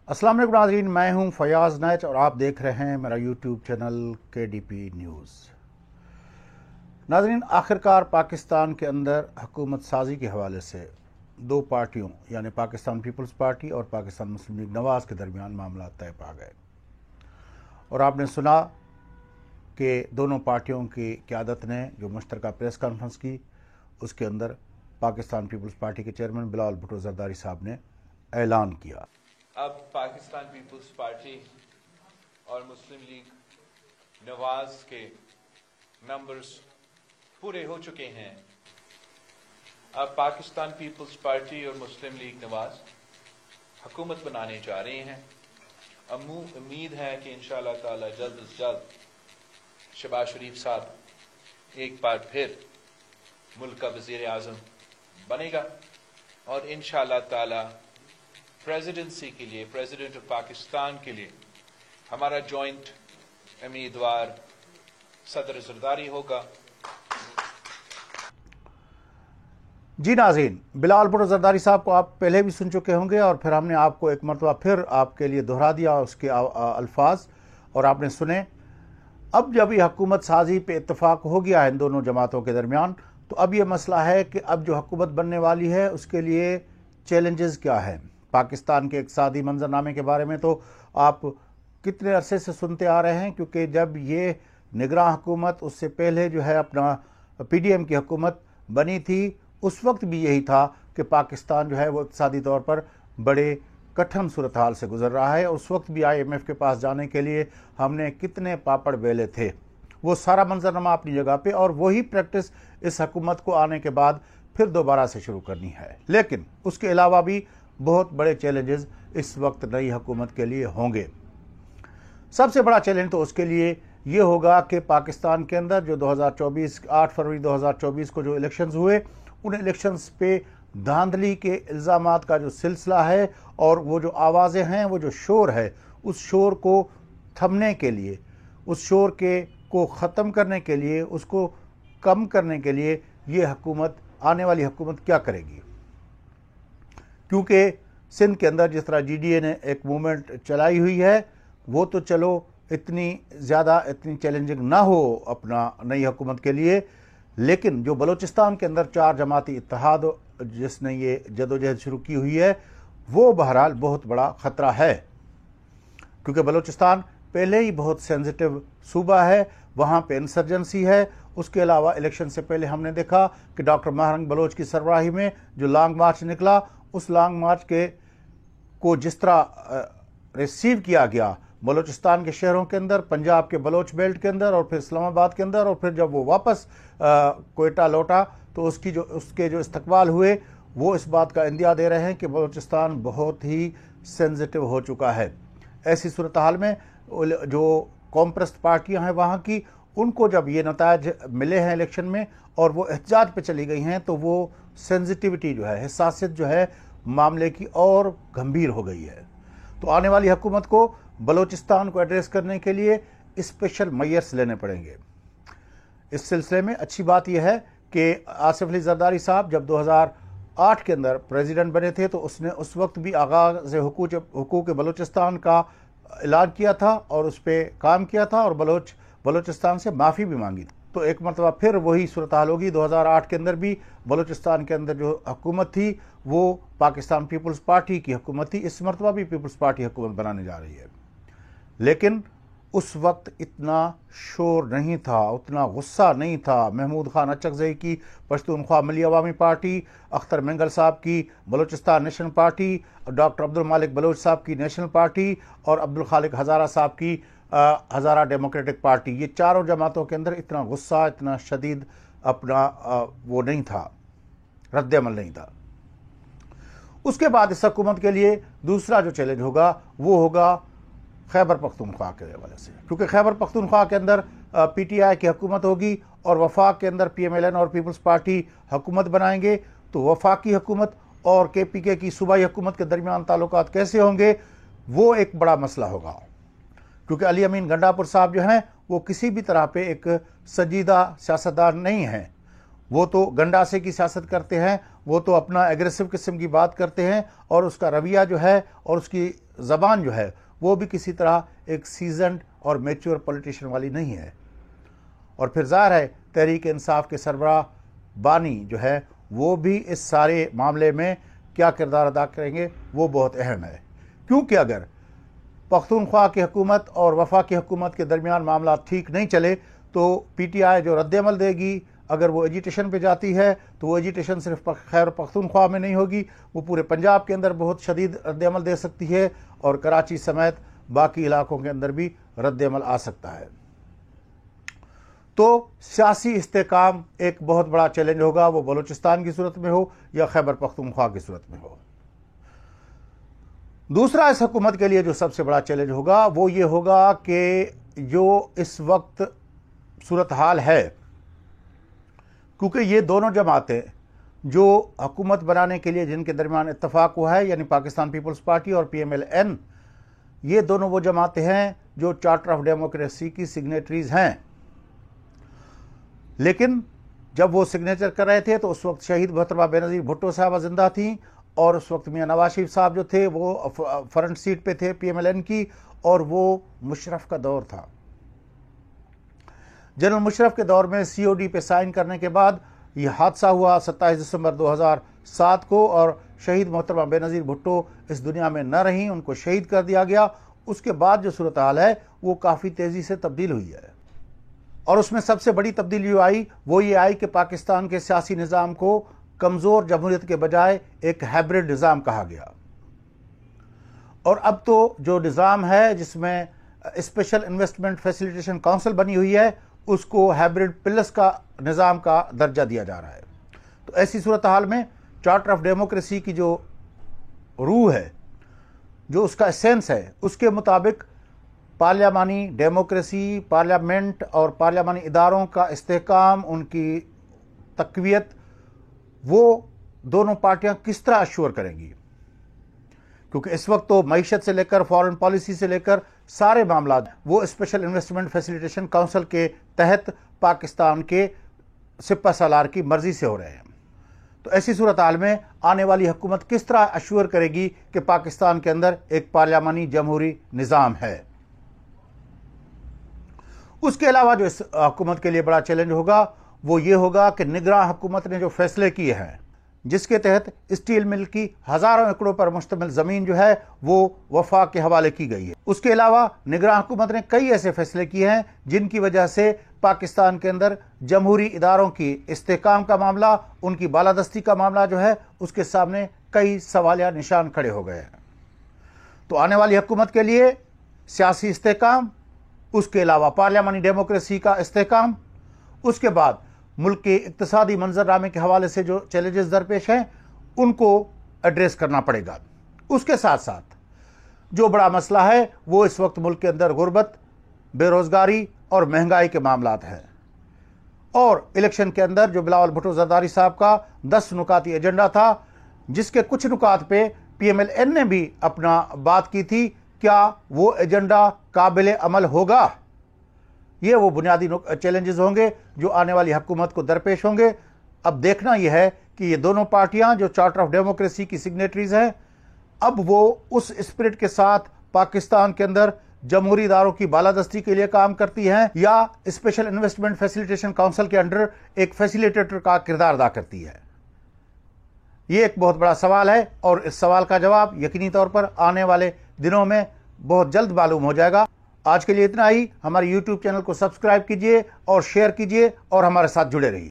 अस्सलाम वालेकुम नाज़रीन, मैं हूं फयाज़ नैच और आप देख रहे हैं मेरा यूट्यूब चैनल KDP न्यूज़। नाज़रीन, आखिरकार पाकिस्तान के अंदर हुकूमत साजी के हवाले से दो पार्टियों यानी पाकिस्तान पीपल्स पार्टी और पाकिस्तान मुस्लिम लीग नवाज़ के दरमियान मामला तय पा गए और आपने सुना कि दोनों पार्टियों की क़यादत ने जो मुश्तरका प्रेस कॉन्फ्रेंस की, उसके अंदर पाकिस्तान पीपल्स पार्टी के चेयरमैन बिलावल भुट्टो ज़रदारी साहब ने ऐलान किया। अब पाकिस्तान पीपल्स पार्टी और मुस्लिम लीग नवाज के मेंबर्स पूरे हो चुके हैं। अब पाकिस्तान पीपल्स पार्टी और मुस्लिम लीग नवाज हुकूमत बनाने जा रहे हैं। अब उम्मीद है कि इंशाअल्लाह ताला जल्द अज जल्द शहबाज शरीफ साहब एक बार फिर मुल्क का वज़ीर आज़म बनेगा और इंशाअल्लाह ताला प्रेसिडेंसी के लिए, प्रेसिडेंट ऑफ पाकिस्तान के लिए हमारा जॉइंट उम्मीदवार सदर ज़रदारी होगा। जी नाज़रीन, बिलावल भुट्टो ज़रदारी साहब को आप पहले भी सुन चुके होंगे और फिर हमने आपको एक मरतबा फिर आपके लिए दोहरा दिया उसके अल्फाज और आपने सुने। अब जब ये हुकूमत साजी पे इत्तफाक हो गया है इन दोनों जमातों के दरमियान, तो अब ये मसला है कि अब जो हुकूमत बनने वाली है उसके लिए चैलेंजेस क्या हैं। पाकिस्तान के इक़्तिसादी मंजरनामे के बारे में तो आप कितने अरसे से सुनते आ रहे हैं, क्योंकि जब ये निगरान हुकूमत उससे पहले जो है अपना PDM की हुकूमत बनी थी, उस वक्त भी यही था कि पाकिस्तान जो है वो इक़्तिसादी तौर पर बड़े कठिन सूरत हाल से गुजर रहा है। उस वक्त भी IMF के पास जाने के लिए हमने कितने पापड़ बेले थे, वो सारा मंजरनामा अपनी जगह पे, और वही प्रैक्टिस इस हुकूमत को आने के बाद फिर दोबारा से शुरू करनी है। लेकिन उसके अलावा भी बहुत बड़े चैलेंजेस इस वक्त नई हुकूमत के लिए होंगे। सबसे बड़ा चैलेंज तो उसके लिए ये होगा कि पाकिस्तान के अंदर जो 2024 8 फरवरी 2024 को जो इलेक्शंस हुए, उन इलेक्शंस पे धांधली के इल्ज़ामात का जो सिलसिला है और वो जो आवाज़ें हैं, वो जो शोर है, उस शोर को थमने के लिए, उस शोर को ख़त्म करने के लिए, उसको कम करने के लिए ये हुकूमत, आने वाली हुकूमत क्या करेगी। क्योंकि सिंध के अंदर जिस तरह GDA ने एक मूवमेंट चलाई हुई है, वो तो चलो इतनी चैलेंजिंग ना हो अपना नई हुकूमत के लिए, लेकिन जो बलूचिस्तान के अंदर 4 जमाती इत्तेहाद जिसने ये जदोजहद शुरू की हुई है, वो बहरहाल बहुत बड़ा ख़तरा है। क्योंकि बलूचिस्तान पहले ही बहुत सेंसिटिव सूबा है, वहाँ पे इंसर्जेंसी है। उसके अलावा इलेक्शन से पहले हमने देखा कि डॉक्टर महरंग बलोच की सरबराही में जो लॉन्ग मार्च निकला, उस लॉन्ग मार्च को जिस तरह रिसीव किया गया बलूचिस्तान के शहरों के अंदर, पंजाब के बलोच बेल्ट के अंदर और फिर इस्लामाबाद के अंदर, और फिर जब वो वापस कोयटा लौटा तो उसके जो इस्तकबाल हुए, वो इस बात का इंदिया दे रहे हैं कि बलूचिस्तान बहुत ही सेंसिटिव हो चुका है। ऐसी सूरत हाल में जो कॉम्प्रेस्ड पार्टियां हैं वहाँ की, उनको जब ये नतायज मिले हैं इलेक्शन में और वो एहतजाज पे चली गई हैं, तो वो सेंसिटिविटी जो है, हिसासियत जो है मामले की और गंभीर हो गई है। तो आने वाली हुकूमत को बलूचिस्तान को एड्रेस करने के लिए स्पेशल मेजर्स लेने पड़ेंगे। इस सिलसिले में अच्छी बात यह है कि आसिफ अली जरदारी साहब जब 2008 के अंदर प्रेसिडेंट बने थे, तो उसने उस वक्त भी आगाज़ हुकूक बलूचिस्तान का ऐलान किया था और उस पर काम किया था और बलूचिस्तान से माफ़ी भी मांगी थी। तो एक मरतबा फिर वही सूरत हाल होगी। 2008 के अंदर भी बलूचिस्तान के अंदर जो हुकूमत थी वो पाकिस्तान पीपल्स पार्टी की हुकूमत थी। इस मरतबा भी पीपल्स पार्टी हुकूमत बनाने जा रही है, लेकिन उस वक्त इतना शोर नहीं था, उतना गुस्सा नहीं था। महमूद खान अचकज़ई की पश्तूनख्वा मिली अवामी पार्टी, अख्तर मेंगल साहब की Balochistan national party, doctor Abdul मालिक बलोच साहब की नेशनल पार्टी और अब्दुल खालिक हज़ारा साहब की हज़ारा डेमोक्रेटिक पार्टी, ये चारों जमातों के अंदर इतना गुस्सा, इतना शदीद अपना वो नहीं था, रद्द-ए-अमल नहीं था। उसके बाद इस हुकूमत के लिए दूसरा जो चैलेंज होगा वो होगा खैबर पख्तूनख्वा के हवाले से, क्योंकि खैबर पख्तूनख्वा के अंदर PTI की हुकूमत होगी और वफाक के अंदर PMLN और पीपल्स पार्टी हुकूमत बनाएंगे। तो वफाकी हुकूमत और KPK की सूबाई हुकूमत के दरमियान ताल्लुकात कैसे होंगे, वो एक बड़ा मसला होगा। क्योंकि अली अमीन गंडापुर साहब जो हैं वो किसी भी तरह पे एक संजीदा सियासतदान नहीं हैं। वो तो गंडासे की सियासत करते हैं, वो तो अपना एग्रेसिव किस्म की बात करते हैं, और उसका रवैया जो है और उसकी ज़बान जो है वो भी किसी तरह एक सीजनड और मैच्योर पॉलिटिशियन वाली नहीं है। और फिर ज़ाहिर है तहरीक इंसाफ के सरबराह बानी जो है वो भी इस सारे मामले में क्या किरदार अदा करेंगे वो बहुत अहम है, क्योंकि अगर पख्तूनख्वा की हुकूमत और वफाकी हुकूमत के दरमियान मामला ठीक नहीं चले तो PTI जो रद्द-ए-अमल देगी, अगर वो एजिटेशन पे जाती है तो वो एजिटेशन सिर्फ खैबर पख्तूनख्वा में नहीं होगी, वो पूरे पंजाब के अंदर बहुत शदीद रद्द-ए-अमल दे सकती है और कराची समेत बाकी इलाकों के अंदर भी रद्द-ए-अमल आ सकता है। तो सियासी इस्तेकाम एक बहुत बड़ा चैलेंज होगा, वो बलूचिस्तान की सूरत में हो या खैबर पख्तूनख्वा की सूरत में हो। दूसरा इस हुकूमत के लिए जो सबसे बड़ा चैलेंज होगा वो ये होगा कि जो इस वक्त सूरत हाल है, क्योंकि ये दोनों जमातें जो हुकूमत बनाने के लिए जिनके दरमियान इत्तफाक हुआ है, यानी पाकिस्तान पीपल्स पार्टी और PMLN, ये दोनों वो जमातें हैं जो चार्टर ऑफ डेमोक्रेसी की सिग्नेटरीज हैं। लेकिन जब वो सिग्नेचर कर रहे थे तो उस वक्त शहीद मोहतरमा बेनज़ीर भुट्टो साहबा जिंदा थी, और उस वक्त मियां नवाज शरीफ साहब जो थे वो फ्रंट सीट पे थे PMLN की, और वो मुशर्रफ का दौर था। जनरल मुशर्रफ के दौर में COD पे साइन करने के बाद ये हादसा हुआ 27 दिसंबर 2007 को, और शहीद मोहतरमा बेनज़ीर भुट्टो इस दुनिया में न रहीं, उनको शहीद कर दिया गया। उसके बाद जो सूरत हाल है वो काफ़ी तेज़ी से तब्दील हुई है, और उसमें सबसे बड़ी तब्दीली जो आई वो ये आई कि पाकिस्तान के सियासी निज़ाम को कमज़ोर जमहूरियत के बजाय एक हाइब्रिड निज़ाम कहा गया। और अब तो जो निज़ाम है जिसमें स्पेशल इन्वेस्टमेंट फैसिलिटेशन काउंसिल बनी हुई है, उसको हाइब्रिड प्लस का निज़ाम का दर्जा दिया जा रहा है। तो ऐसी सूरत हाल में चार्टर ऑफ डेमोक्रेसी की जो रूह है, जो उसका एसेंस है, उसके मुताबिक पार्लियामानी डेमोक्रेसी, पार्लियामेंट और पार्लियामानी इदारों का इस्तेहकाम, उनकी तक़वियत, वो दोनों पार्टियां किस तरह अश्योर करेंगी, क्योंकि इस वक्त तो मईशत से लेकर फॉरेन पॉलिसी से लेकर सारे मामला वो स्पेशल इन्वेस्टमेंट फैसिलिटेशन काउंसिल के तहत पाकिस्तान के सिपह सालार की मर्जी से हो रहे हैं। तो ऐसी सूरत हाल में आने वाली हुकूमत किस तरह अश्योर करेगी कि पाकिस्तान के अंदर एक पार्लियामानी जमहूरी निज़ाम है। उसके अलावा जो इस हुकूमत के लिए बड़ा चैलेंज होगा वो ये होगा कि निगरान हुकूमत ने जो फैसले किए हैं, जिसके तहत स्टील मिल की हज़ारों एकड़ों पर मुश्तमिल ज़मीन जो है वो वफाक के हवाले की गई है। उसके अलावा निगरान हुकूमत ने कई ऐसे फैसले किए हैं जिनकी वजह से पाकिस्तान के अंदर जमहूरी इदारों की इस्तेहकाम का मामला, उनकी बालादस्ती का मामला जो है उसके सामने कई सवालिया निशान खड़े हो गए हैं। तो आने वाली हुकूमत के लिए सियासी इस्तेहकाम, उसके अलावा पार्लियामानी डेमोक्रेसी का इस्तेहकाम, उसके बाद मुल्क के इक्तिसादी मंजरनामे के हवाले से जो चैलेंजेस दरपेश हैं उनको एड्रेस करना पड़ेगा। उसके साथ साथ जो बड़ा मसला है वो इस वक्त मुल्क के अंदर गुर्बत, बेरोजगारी और महंगाई के मामलात हैं। और इलेक्शन के अंदर जो बिलावल भुट्टो जरदारी साहब का 10 नुकाती एजेंडा था, जिसके कुछ नुकात पे PMLN ने भी अपना बात की थी, क्या वो एजेंडा काबिल अमल होगा? ये वो बुनियादी चैलेंजेस होंगे जो आने वाली हुकूमत को दरपेश होंगे। अब देखना यह है कि ये दोनों पार्टियां जो चार्टर ऑफ डेमोक्रेसी की सिग्नेटरीज हैं, अब वो उस स्पिरिट के साथ पाकिस्तान के अंदर जमहूरी इदारों की बालादस्ती के लिए काम करती हैं या स्पेशल इन्वेस्टमेंट फैसिलिटेशन काउंसिल के अंडर एक फैसिलिटेटर का किरदार अदा करती है। ये एक बहुत बड़ा सवाल है और इस सवाल का जवाब यकीनी तौर पर आने वाले दिनों में बहुत जल्द मालूम हो जाएगा। आज के लिए इतना ही। हमारे YouTube चैनल को सब्सक्राइब कीजिए और शेयर कीजिए और हमारे साथ जुड़े रहिए।